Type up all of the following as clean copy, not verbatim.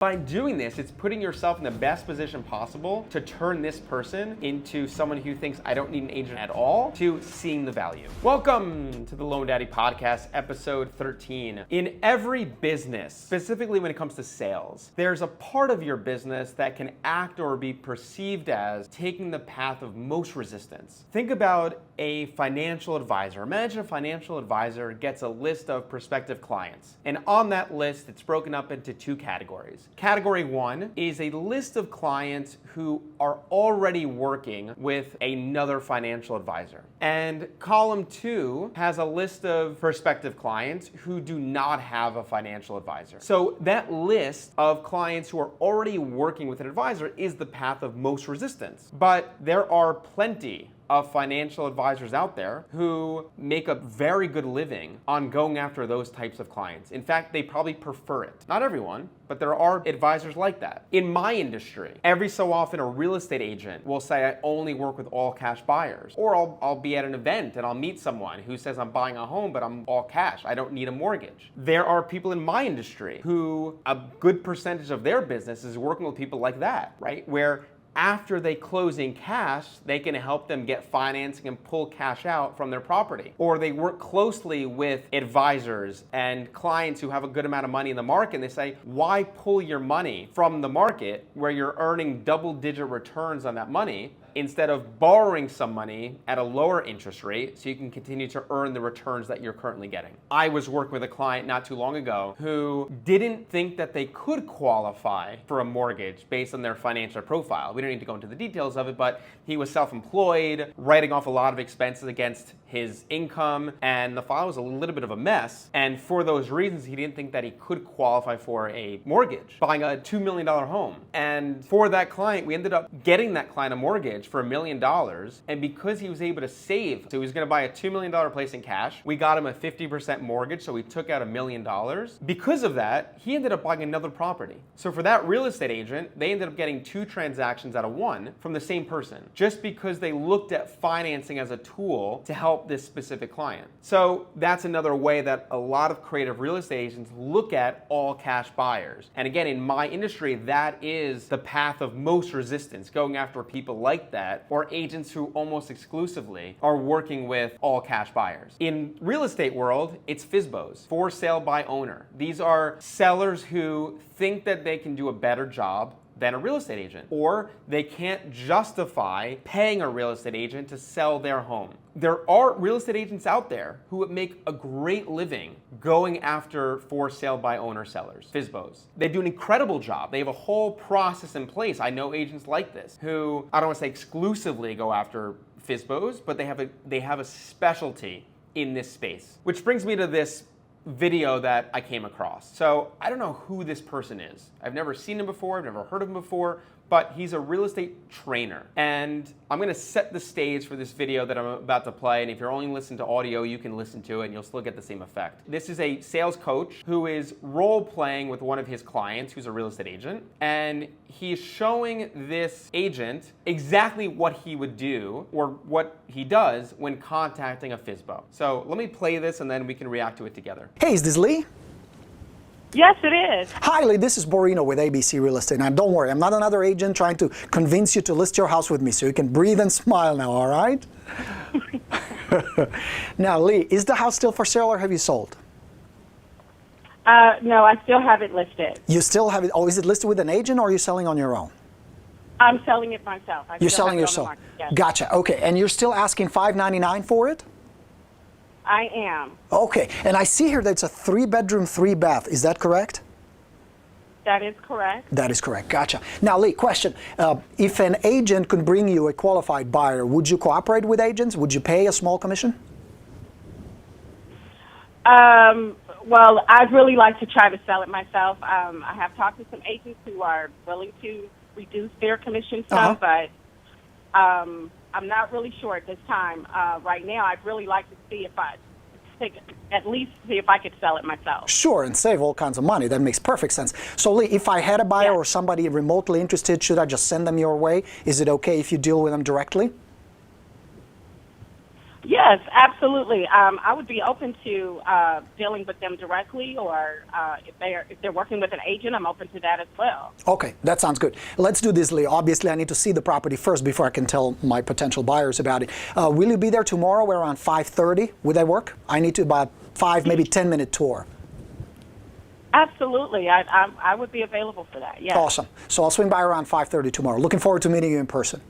By doing this, it's putting yourself in the best position possible to turn this person into someone who thinks, I don't need an agent at all, to seeing the value. Welcome to the Loan Daddy Podcast, episode 13. In every business, specifically when it comes to sales, there's a part of your business that can act or be perceived as taking the path of most resistance. Think about a financial advisor. Imagine a financial advisor gets a list of prospective clients, and on that list, it's broken up into two categories. Category one is a list of clients who are already working with another financial advisor. And column two has a list of prospective clients who do not have a financial advisor. So that list of clients who are already working with an advisor is the path of most resistance. But there are plenty of financial advisors out there who make a very good living on going after those types of clients. In fact, they probably prefer it. Not everyone, but there are advisors like that. In my industry, every so often a real estate agent will say, I only work with all cash buyers. Or I'll be at an event and I'll meet someone who says, I'm buying a home, but I'm all cash. I don't need a mortgage. There are people in my industry who a good percentage of their business is working with people like that, right? Where after they close in cash, they can help them get financing and pull cash out from their property. Or they work closely with advisors and clients who have a good amount of money in the market, and they say, why pull your money from the market where you're earning double-digit returns on that money instead of borrowing some money at a lower interest rate so you can continue to earn the returns that you're currently getting. I was working with a client not too long ago who didn't think that they could qualify for a mortgage based on their financial profile. We don't need to go into the details of it, but he was self-employed, writing off a lot of expenses against his income, and the file was a little bit of a mess. And for those reasons, he didn't think that he could qualify for a mortgage, buying a $2 million home. And for that client, we ended up getting that client a mortgage for $1 million. And because he was able to save, so he was going to buy a $2 million place in cash, we got him a 50% mortgage, so we took out $1 million. Because of that, he ended up buying another property. So for that real estate agent, they ended up getting 2 transactions out of 1 from the same person, just because they looked at financing as a tool to help this specific client. So that's another way that a lot of creative real estate agents look at all cash buyers. And again, in my industry, that is the path of most resistance, going after people like that, or agents who almost exclusively are working with all cash buyers. In real estate world, it's FSBOs, for sale by owner. These are sellers who think that they can do a better job than a real estate agent, or they can't justify paying a real estate agent to sell their home. There are real estate agents out there who would make a great living going after for sale by owner sellers, FSBOs. They do an incredible job. They have a whole process in place. I know agents like this who, I don't want to say exclusively go after FSBOs, but they have a specialty in this space. Which brings me to this video that I came across. So I don't know who this person is. I've never seen him before, I've never heard of him before, but he's a real estate trainer. And I'm gonna set the stage for this video that I'm about to play, and if you're only listening to audio, you can listen to it and you'll still get the same effect. This is a sales coach who is role-playing with one of his clients who's a real estate agent, and he's showing this agent exactly what he would do or what he does when contacting a FSBO. So let me play this and then we can react to it together. Hey, is this Lee? Yes, it is. Hi, Lee. This is Borino with ABC Real Estate. Now, don't worry. I'm not another agent trying to convince you to list your house with me, so you can breathe and smile now, all right? Now, Lee, is the house still for sale or have you sold? No, I still have it listed. You still have it? Oh, is it listed with an agent or are you selling on your own? I'm selling it myself. You're selling yourself? Yes. Gotcha. Okay. And you're still asking $599 for it? I am. Okay. And I see here that it's a 3-bedroom, 3-bath. Is that correct? That is correct. That is correct. Gotcha. Now, Lee, question. If an agent could bring you a qualified buyer, would you cooperate with agents? Would you pay a small commission? Well, I'd really like to try to sell it myself. I have talked to some agents who are willing to reduce their commission some, but I'm not really sure at this time. Right now, I'd really like to see if I could sell it myself. Sure, and save all kinds of money. That makes perfect sense. So, Lee, if I had a buyer or somebody remotely interested, should I just send them your way? Is it okay if you deal with them directly? Yes, absolutely. I would be open to dealing with them directly, or if they're working with an agent, I'm open to that as well. Okay, that sounds good. Let's do this, Lee. Obviously, I need to see the property first before I can tell my potential buyers about it. Will you be there tomorrow around 5:30? Would that work? I need to about 5, maybe 10-minute tour. Absolutely. I would be available for that, yes. Awesome. So I'll swing by around 5:30 tomorrow. Looking forward to meeting you in person.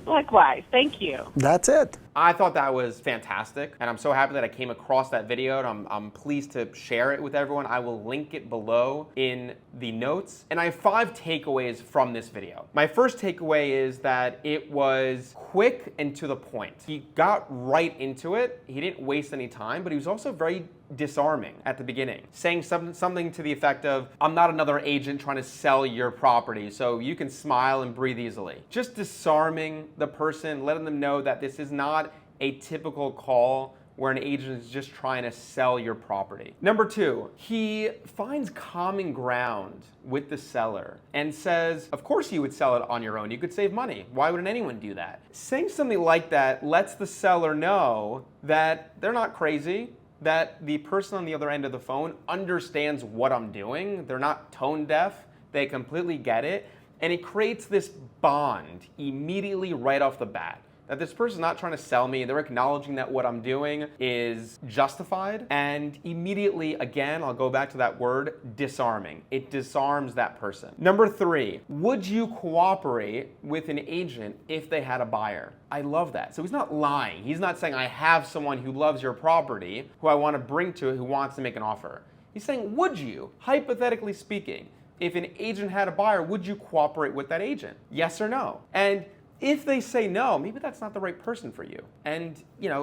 Likewise. Thank you. That's it. I thought that was fantastic, and I'm so happy that I came across that video, and I'm pleased to share it with everyone. I will link it below in the notes. And I have 5 takeaways from this video. My first takeaway is that it was quick and to the point. He got right into it. He didn't waste any time, but he was also very disarming at the beginning, saying something to the effect of, I'm not another agent trying to sell your property, so you can smile and breathe easily. Just disarming the person, letting them know that this is not a typical call where an agent is just trying to sell your property. Number 2, he finds common ground with the seller and says, of course you would sell it on your own. You could save money. Why wouldn't anyone do that? Saying something like that lets the seller know that they're not crazy, that the person on the other end of the phone understands what I'm doing. They're not tone deaf. They completely get it. And it creates this bond immediately right off the bat. That this person's not trying to sell me. They're acknowledging that what I'm doing is justified. And immediately, again, I'll go back to that word, disarming. It disarms that person. Number 3, would you cooperate with an agent if they had a buyer? I love that. So he's not lying. He's not saying, I have someone who loves your property, who I want to bring to it, who wants to make an offer. He's saying, would you, hypothetically speaking, if an agent had a buyer, would you cooperate with that agent? Yes or no? And if they say no, maybe that's not the right person for you. And,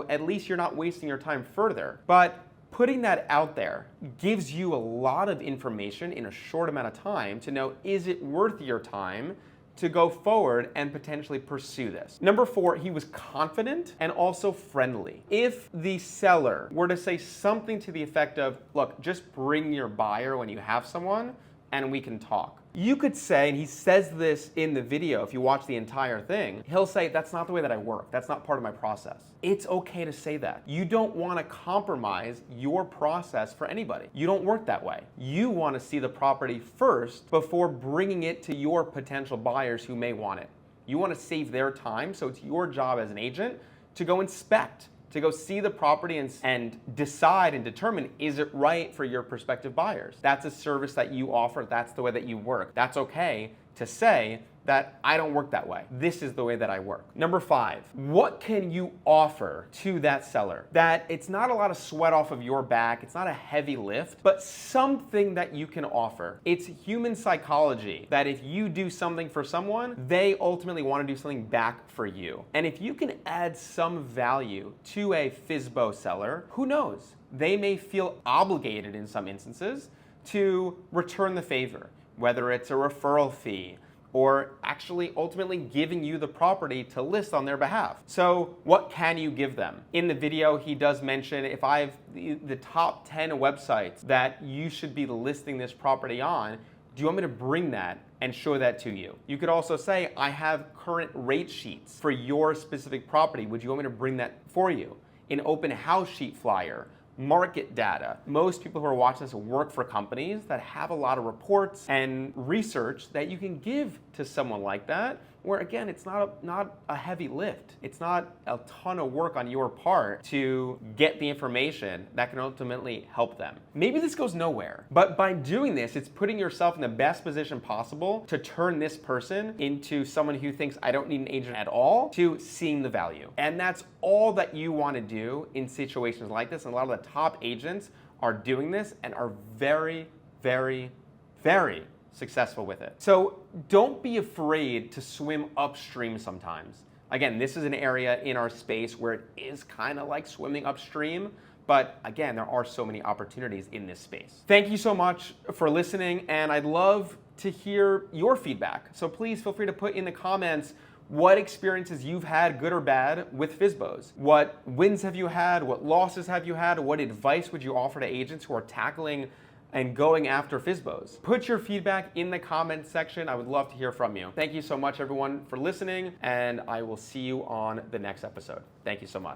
at least you're not wasting your time further. But putting that out there gives you a lot of information in a short amount of time to know, is it worth your time to go forward and potentially pursue this? Number 4, he was confident and also friendly. If the seller were to say something to the effect of, look, just bring your buyer when you have someone and we can talk. You could say, and he says this in the video, if you watch the entire thing, he'll say, that's not the way that I work. That's not part of my process. It's okay to say that. You don't want to compromise your process for anybody. You don't work that way. You want to see the property first before bringing it to your potential buyers who may want it. You want to save their time, so it's your job as an agent to go inspect, to go see the property and decide and determine, is it right for your prospective buyers? That's a service that you offer. That's the way that you work. That's okay to say that I don't work that way. This is the way that I work. Number 5, what can you offer to that seller? That it's not a lot of sweat off of your back, it's not a heavy lift, but something that you can offer. It's human psychology that if you do something for someone, they ultimately want to do something back for you. And if you can add some value to a FSBO seller, who knows? They may feel obligated in some instances to return the favor, whether it's a referral fee, or actually ultimately giving you the property to list on their behalf. So what can you give them? In the video, he does mention, if I have the top 10 websites that you should be listing this property on, do you want me to bring that and show that to you? You could also say, I have current rate sheets for your specific property. Would you want me to bring that for you? An open house sheet flyer, market data. Most people who are watching this work for companies that have a lot of reports and research that you can give to someone like that, where again, it's not a heavy lift. It's not a ton of work on your part to get the information that can ultimately help them. Maybe this goes nowhere, but by doing this, it's putting yourself in the best position possible to turn this person into someone who thinks, I don't need an agent at all, to seeing the value. And that's all that you want to do in situations like this. And a lot of the top agents are doing this and are very, very, very successful with it. So don't be afraid to swim upstream sometimes. Again, this is an area in our space where it is kind of like swimming upstream, but again, there are so many opportunities in this space. Thank you so much for listening, and I'd love to hear your feedback. So please feel free to put in the comments what experiences you've had, good or bad, with FSBOs. What wins have you had? What losses have you had? What advice would you offer to agents who are tackling and going after FSBOs? Put your feedback in the comments section. I would love to hear from you. Thank you so much, everyone, for listening, and I will see you on the next episode. Thank you so much.